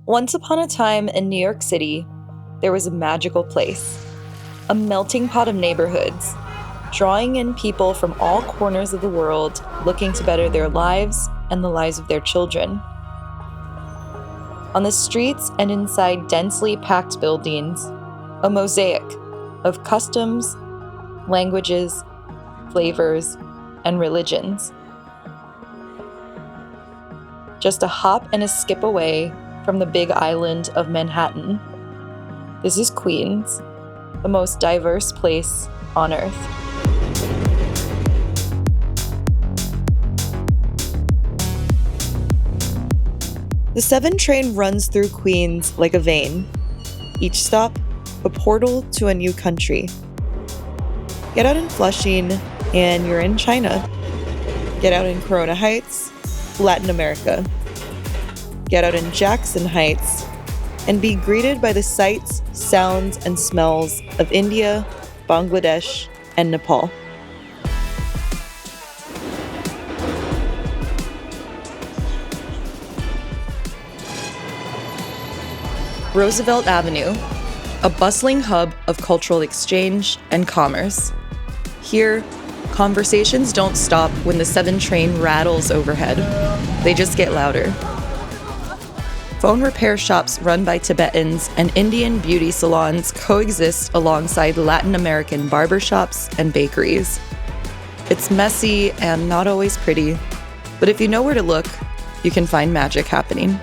Once upon a time in New York City, there was a magical place, a melting pot of neighborhoods, drawing in people from all corners of the world looking to better their lives and the lives of their children. On the streets and inside densely packed buildings, a mosaic of customs, languages, flavors, and religions. Just a hop and a skip away from the big island of Manhattan. This is Queens, the most diverse place on Earth. The 7 train runs through Queens like a vein. Each stop, a portal to a new country. Get out in Flushing, and you're in China. Get out in Corona Heights, Latin America. Get out in Jackson Heights, and be greeted by the sights, sounds, and smells of India, Bangladesh, and Nepal. Roosevelt Avenue, a bustling hub of cultural exchange and commerce. Here, conversations don't stop when the 7 train rattles overhead. They just get louder. Phone repair shops run by Tibetans and Indian beauty salons coexist alongside Latin American barbershops and bakeries. It's messy and not always pretty, but if you know where to look, you can find magic happening.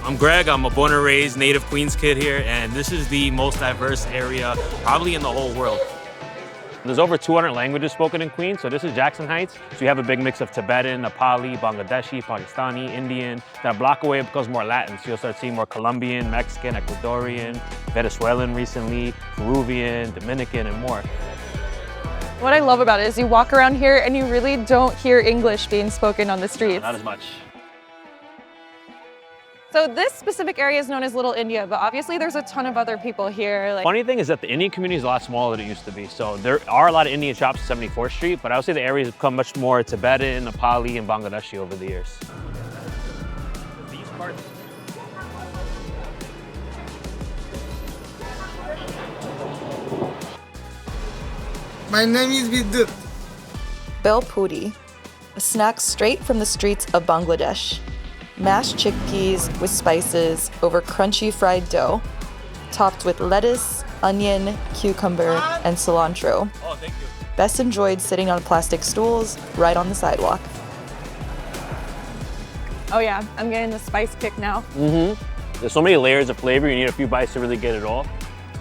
I'm Greg, I'm a born and raised native Queens kid here, and this is the most diverse area probably in the whole world. There's over 200 languages spoken in Queens, so this is Jackson Heights. So you have a big mix of Tibetan, Nepali, Bangladeshi, Pakistani, Indian. Then a block away it becomes more Latin, so you'll start seeing more Colombian, Mexican, Ecuadorian, Venezuelan recently, Peruvian, Dominican, and more. What I love about it is you walk around here and you really don't hear English being spoken on the streets. Not as much. So this specific area is known as Little India, but obviously there's a ton of other people here. Funny thing is that the Indian community is a lot smaller than it used to be. So there are a lot of Indian shops at 74th Street, but I would say the area has become much more Tibetan, Nepali, and Bangladeshi over the years. These parts. My name is Vidut. Bel Puri, a snack straight from the streets of Bangladesh. Mashed chickpeas with spices over crunchy fried dough, topped with lettuce, onion, cucumber, and cilantro. Oh, thank you. Best enjoyed sitting on plastic stools right on the sidewalk. Oh yeah, I'm getting the spice kick now. There's so many layers of flavor, you need a few bites to really get it all.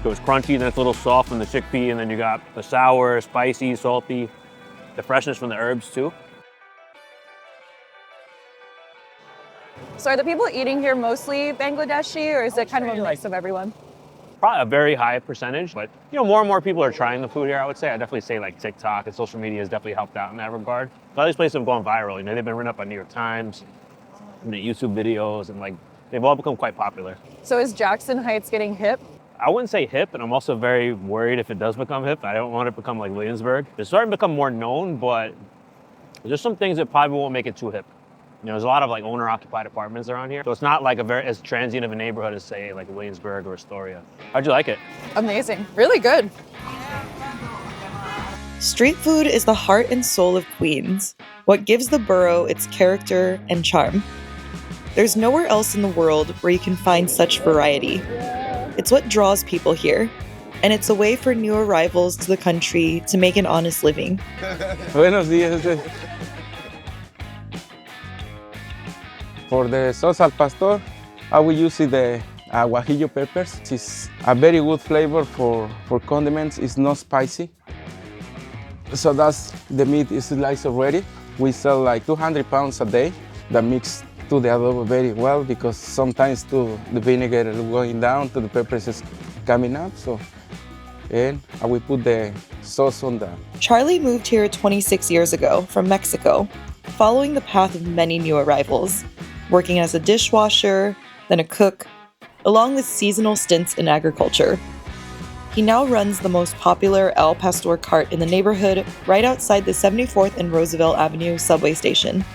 So it's crunchy, then it's a little soft from the chickpea, and then you got the sour, spicy, salty, the freshness from the herbs too. So are the people eating here mostly Bangladeshi, or is it kind of a mix of everyone? Probably a very high percentage, but more and more people are trying the food here, I would say. I definitely say like TikTok and social media has definitely helped out in that regard. A lot of these places have gone viral. They've been written up on New York Times, YouTube videos, and they've all become quite popular. So is Jackson Heights getting hip? I wouldn't say hip, and I'm also very worried if it does become hip. I don't want it to become like Williamsburg. It's starting to become more known, but there's some things that probably won't make it too hip. There's a lot of owner-occupied apartments around here, so it's not like as transient of a neighborhood as say like Williamsburg or Astoria. How'd you like it? Amazing, really good. Street food is the heart and soul of Queens, what gives the borough its character and charm. There's nowhere else in the world where you can find such variety. It's what draws people here, and it's a way for new arrivals to the country to make an honest living. Buenos días. For the sauce al pastor, I will use the guajillo peppers. It's a very good flavor for condiments. It's not spicy. So that's the meat is sliced already. We sell like 200 pounds a day. That mix to the adobo very well because sometimes the vinegar is going down to the peppers is coming up. And I will put the sauce on that. Charlie moved here 26 years ago from Mexico, following the path of many new arrivals, working as a dishwasher, then a cook, along with seasonal stints in agriculture. He now runs the most popular El Pastor cart in the neighborhood right outside the 74th and Roosevelt Avenue subway station.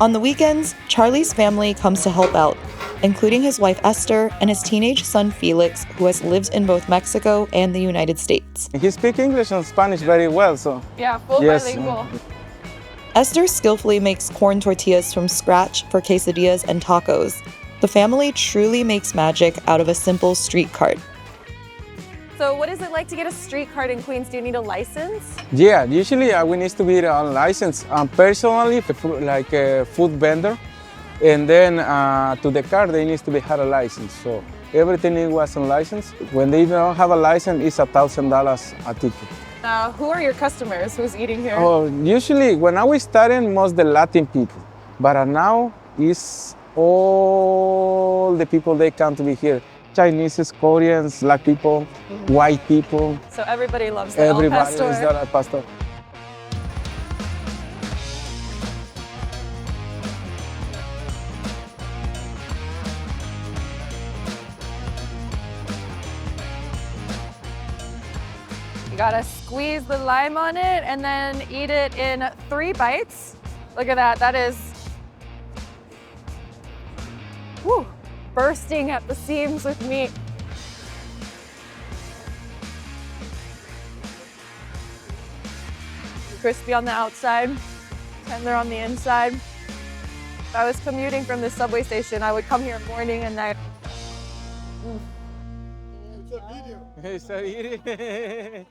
On the weekends, Charlie's family comes to help out, including his wife Esther and his teenage son Felix, who has lived in both Mexico and the United States. He speaks English and Spanish very well, so Yeah, full yes. bilingual. Esther skillfully makes corn tortillas from scratch for quesadillas and tacos. The family truly makes magic out of a simple street cart. So what is it like to get a street cart in Queens? Do you need a license? Yeah, usually we need to be on license. Personally, like a food vendor, and then to the car they need to be had a license. So everything was on license. When they don't have a license, it's $1,000 a ticket. Who are your customers? Who's eating here? Oh, usually when I was starting, most the Latin people, but now it's all the people they come to be here. Chinese, Koreans, black people, white people. So everybody loves the El Everybody Pastor. is the El Pastor. You gotta squeeze the lime on it and then eat it in 3 bites. Look at that, that is whew, bursting at the seams with meat. Crispy on the outside, tender on the inside. If I was commuting from the subway station, I would come here morning and night. It's a video.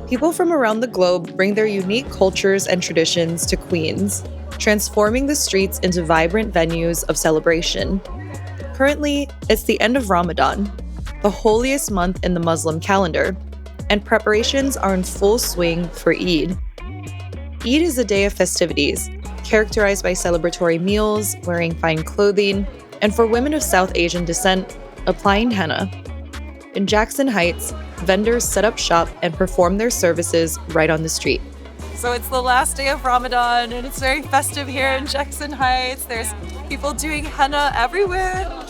People from around the globe bring their unique cultures and traditions to Queens, transforming the streets into vibrant venues of celebration. Currently, it's the end of Ramadan, the holiest month in the Muslim calendar, and preparations are in full swing for Eid. Eid is a day of festivities, characterized by celebratory meals, wearing fine clothing, and for women of South Asian descent, applying henna. In Jackson Heights, vendors set up shop and perform their services right on the street. So it's the last day of Ramadan and it's very festive here in Jackson Heights. There's people doing henna everywhere.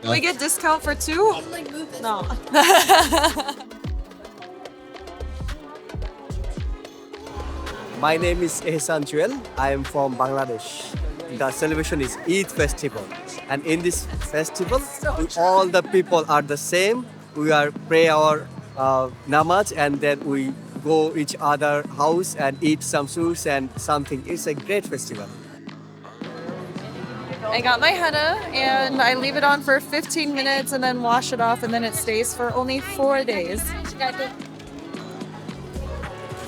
We get discount for 2? No. My name is Ehsan Jewel. I am from Bangladesh. The celebration is Eid festival. And in this festival, all the people are the same. We are pray our namaz and then we go each other house and eat some sweets and something. It's a great festival. I got my henna and I leave it on for 15 minutes and then wash it off and then it stays for only 4 days.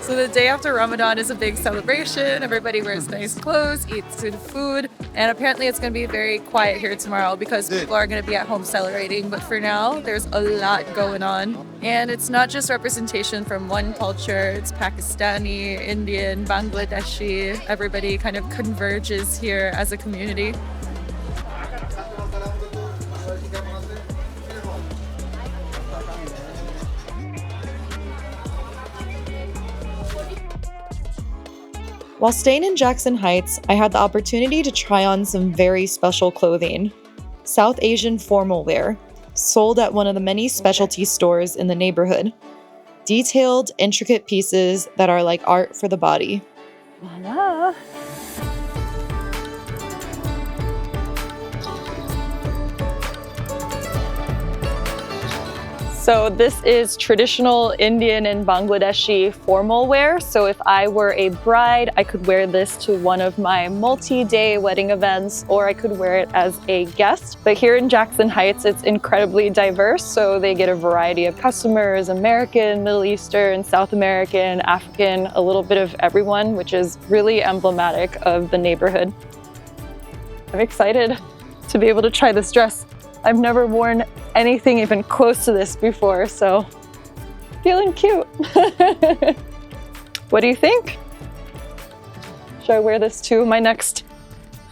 So the day after Ramadan is a big celebration. Everybody wears nice clothes, eats good food, and apparently it's going to be very quiet here tomorrow because people are going to be at home celebrating. But for now, there's a lot going on. And it's not just representation from one culture. It's Pakistani, Indian, Bangladeshi. Everybody kind of converges here as a community. While staying in Jackson Heights, I had the opportunity to try on some very special clothing. South Asian formal wear, sold at one of the many specialty stores in the neighborhood. Detailed, intricate pieces that are like art for the body. Voila. So this is traditional Indian and Bangladeshi formal wear. So if I were a bride, I could wear this to one of my multi-day wedding events, or I could wear it as a guest. But here in Jackson Heights, it's incredibly diverse. So they get a variety of customers, American, Middle Eastern, South American, African, a little bit of everyone, which is really emblematic of the neighborhood. I'm excited to be able to try this dress. I've never worn anything even close to this before, so feeling cute. What do you think? Should I wear this to my next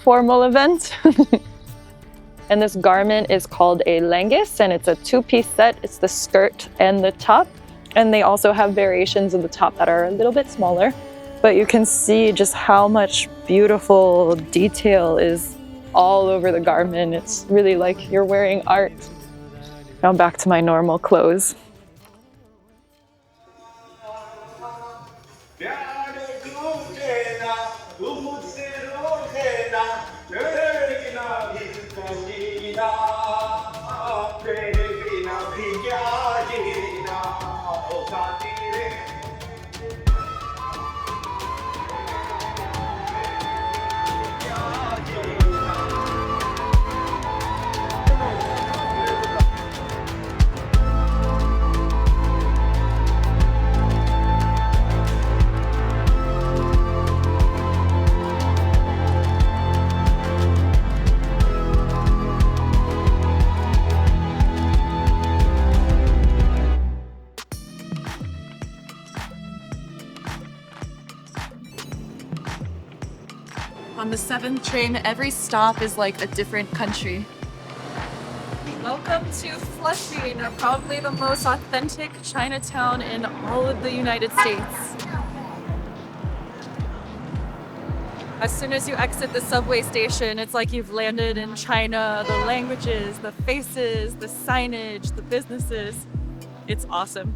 formal event? And this garment is called a lengis, and it's a 2-piece set. It's the skirt and the top. And they also have variations of the top that are a little bit smaller. But you can see just how much beautiful detail is all over the garment. It's really like you're wearing art. Now I'm back to my normal clothes. On the 7th train, every stop is like a different country. Welcome to Flushing, probably the most authentic Chinatown in all of the United States. As soon as you exit the subway station, it's like you've landed in China. The languages, the faces, the signage, the businesses. It's awesome.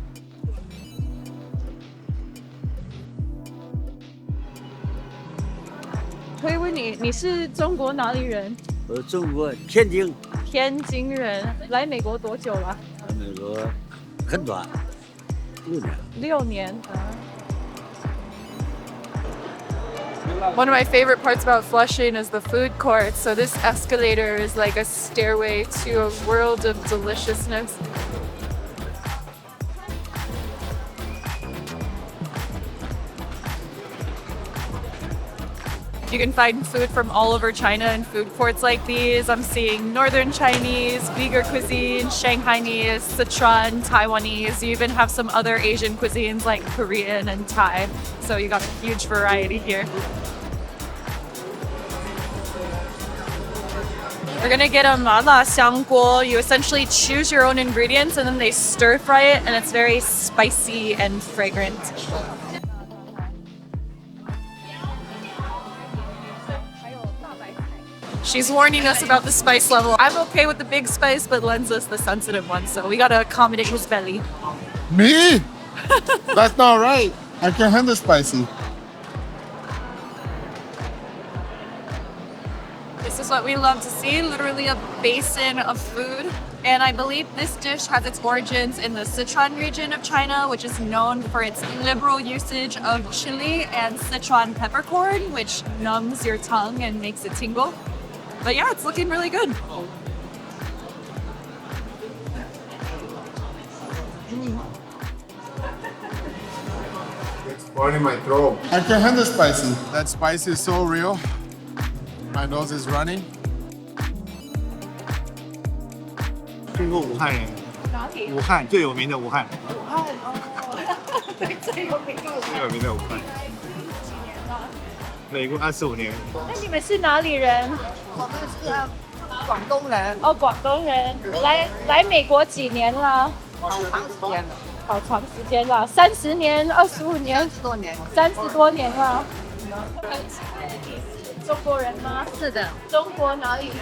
可以问你，你是中国哪里人？中国天津，天津人，来美国多久了？美国很短，6年。6年。One of my favorite parts about Flushing is the food court. So this escalator is like a stairway to a world of deliciousness. You can find food from all over China in food courts like these. I'm seeing Northern Chinese, Uyghur cuisine, Shanghainese, Sichuan, Taiwanese. You even have some other Asian cuisines like Korean and Thai. So you got a huge variety here. We're gonna get a mala xiangguo. You essentially choose your own ingredients and then they stir fry it, and it's very spicy and fragrant. She's warning us about the spice level. I'm okay with the big spice, but Len's is the sensitive one, so we gotta accommodate his belly. Me? That's not right. I can handle spicy. This is what we love to see, literally a basin of food. And I believe this dish has its origins in the Sichuan region of China, which is known for its liberal usage of chili and Sichuan peppercorn, which numbs your tongue and makes it tingle. But yeah, it's looking really good. It's burning my throat. I can handle spicy. That spice is so real. My nose is running. 中国武汉人，哪里？武汉最有名的武汉，武汉哦，对，最有名的武汉。最有名的武汉。美国25年，那你们是哪里人？我们是广东人，哦，广东人。来美国几年了？好长时间了，好长时间了，30年、25年、 30多年。 30多年了。中国人吗？是的，中国哪里人？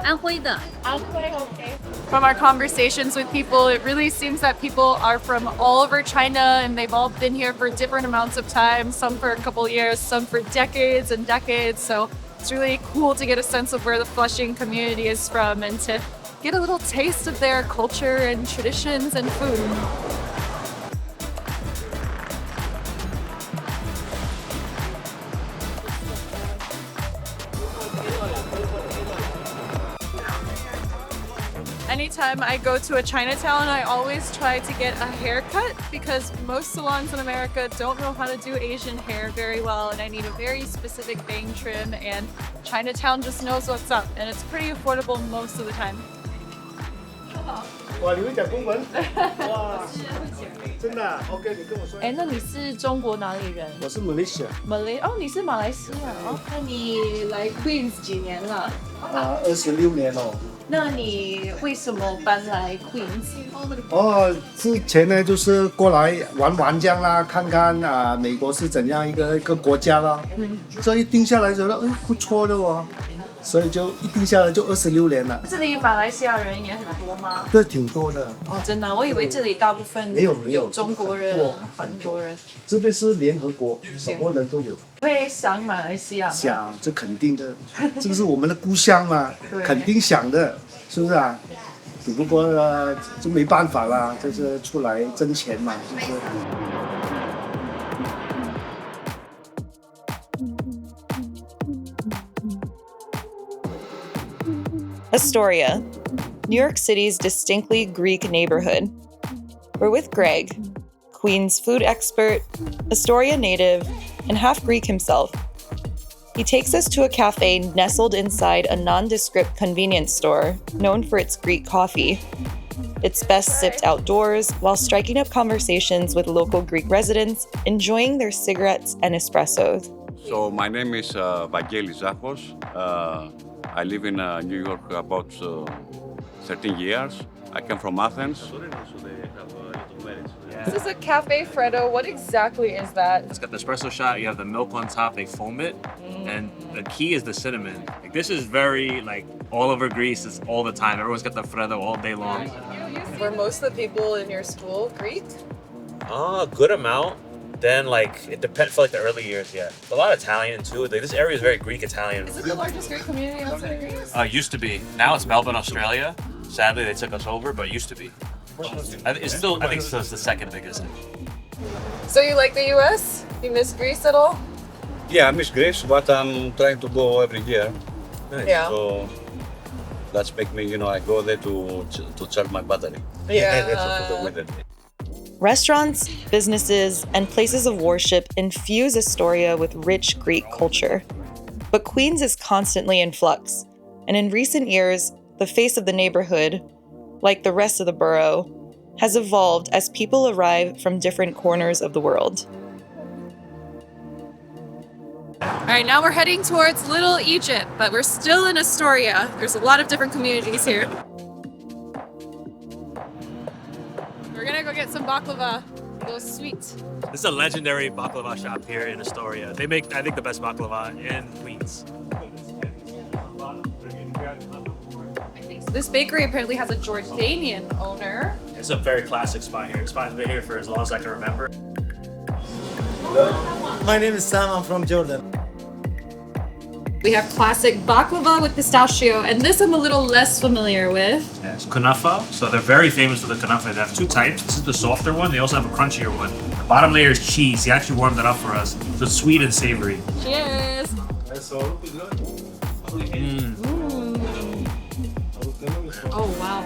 安徽的。安徽 OK。 From our conversations with people, it really seems that people are from all over China and they've all been here for different amounts of time, some for a couple years, some for decades and decades. So it's really cool to get a sense of where the Flushing community is from and to get a little taste of their culture and traditions and food. Anytime I go to a Chinatown, I always try to get a haircut because most salons in America don't know how to do Asian hair very well, and I need a very specific bang trim, and Chinatown just knows what's up, and it's pretty affordable most of the time. 哇，你会讲中文？哇，真的啊 ？OK， 你跟我说。哎，那你是中国哪里人？我是 Malaysia， 哦，你是马来西亚哦。那你来 Queens 几年了？ 26年哦。那你为什么搬来 Queens？哦，之前呢就是过来玩玩这样啦，看看美国是怎样一个国家啦。这一定下来觉得不错的哦，所以就一定下来就26年了。这里马来西亚人也很多吗？这挺多的。哦，真的，我以为这里大部分没有中国人、韩国人。这边是联合国，什么人都有。会想马来西亚吗？想，这肯定的，这个是我们的故乡嘛，肯定想的，是不是啊？只不过就没办法啦，就是出来挣钱嘛，是不是？ Astoria, New York City's distinctly Greek neighborhood. We're with Greg, Queens food expert, Astoria native, and half Greek himself. He takes us to a cafe nestled inside a nondescript convenience store known for its Greek coffee. It's best sipped outdoors while striking up conversations with local Greek residents, enjoying their cigarettes and espressos. So my name is Vangelis Zachos. I live in New York about 13 years. I come from Athens. This is a Cafe Freddo. What exactly is that? It's got the espresso shot, you have the milk on top, they foam it, and the key is the cinnamon. Like, this is very, like, all over Greece, it's all the time. Everyone's got the Freddo all day long. Were most of the people in your school Greek? A good amount. Then, like, it depends for, like, the early years, yeah. A lot of Italian, too. Like, this area is very Greek-Italian. Is it the largest Greek community outside of Greece? Used to be. Now it's Melbourne, Australia. Sadly, they took us over, but it used to be. I think it's still the second biggest. So you like the US? You miss Greece at all? Yeah, I miss Greece, but I'm trying to go every year. Yeah. So that's make me, I go there to charge my battery. Yeah. For the winter. Restaurants, businesses, and places of worship infuse Astoria with rich Greek culture. But Queens is constantly in flux, and in recent years, the face of the neighborhood, like the rest of the borough, has evolved as people arrive from different corners of the world. All right, now we're heading towards Little Egypt, but we're still in Astoria. There's a lot of different communities here. We're gonna go get some baklava, those sweet. This is a legendary baklava shop here in Astoria. They make, I think, the best baklava in Queens. This bakery apparently has a Jordanian owner. It's a very classic spot here. This spot's been here for as long as I can remember. My name is Sam, I'm from Jordan. We have classic baklava with pistachio, and this I'm a little less familiar with. Yeah, it's kunafa. So they're very famous for the kunafa. They have two types. This is the softer one. They also have a crunchier one. The bottom layer is cheese. He actually warmed it up for us. So it's sweet and savory. Cheers! Oh, wow.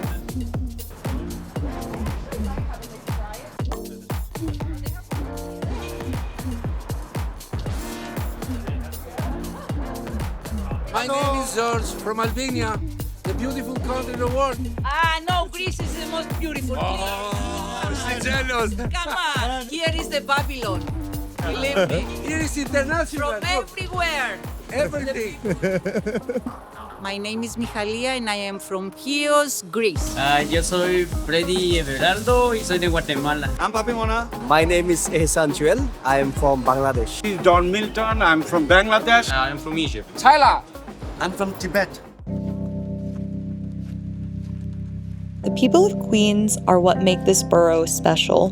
My name is George from Albania, the beautiful country in the world. No, Greece is the most beautiful. She's jealous. Come on, here is the Babylon. Believe me. Here is international. From everywhere. Everything. My name is Mijalia and I am from Chios, Greece. Yo soy Freddy Everardo y soy de Guatemala. I'm Papi Mona. My name is Ehsan Chuel. I am from Bangladesh. This is Don Milton. I'm from Bangladesh. I'm from Egypt. Tyler. I'm from Tibet. The people of Queens are what make this borough special.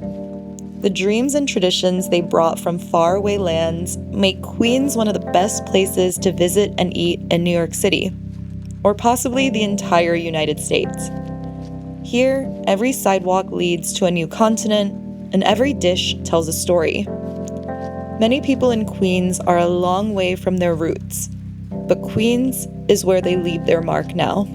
The dreams and traditions they brought from faraway lands make Queens one of the best places to visit and eat in New York City, or possibly the entire United States. Here, every sidewalk leads to a new continent, and every dish tells a story. Many people in Queens are a long way from their roots, but Queens is where they leave their mark now.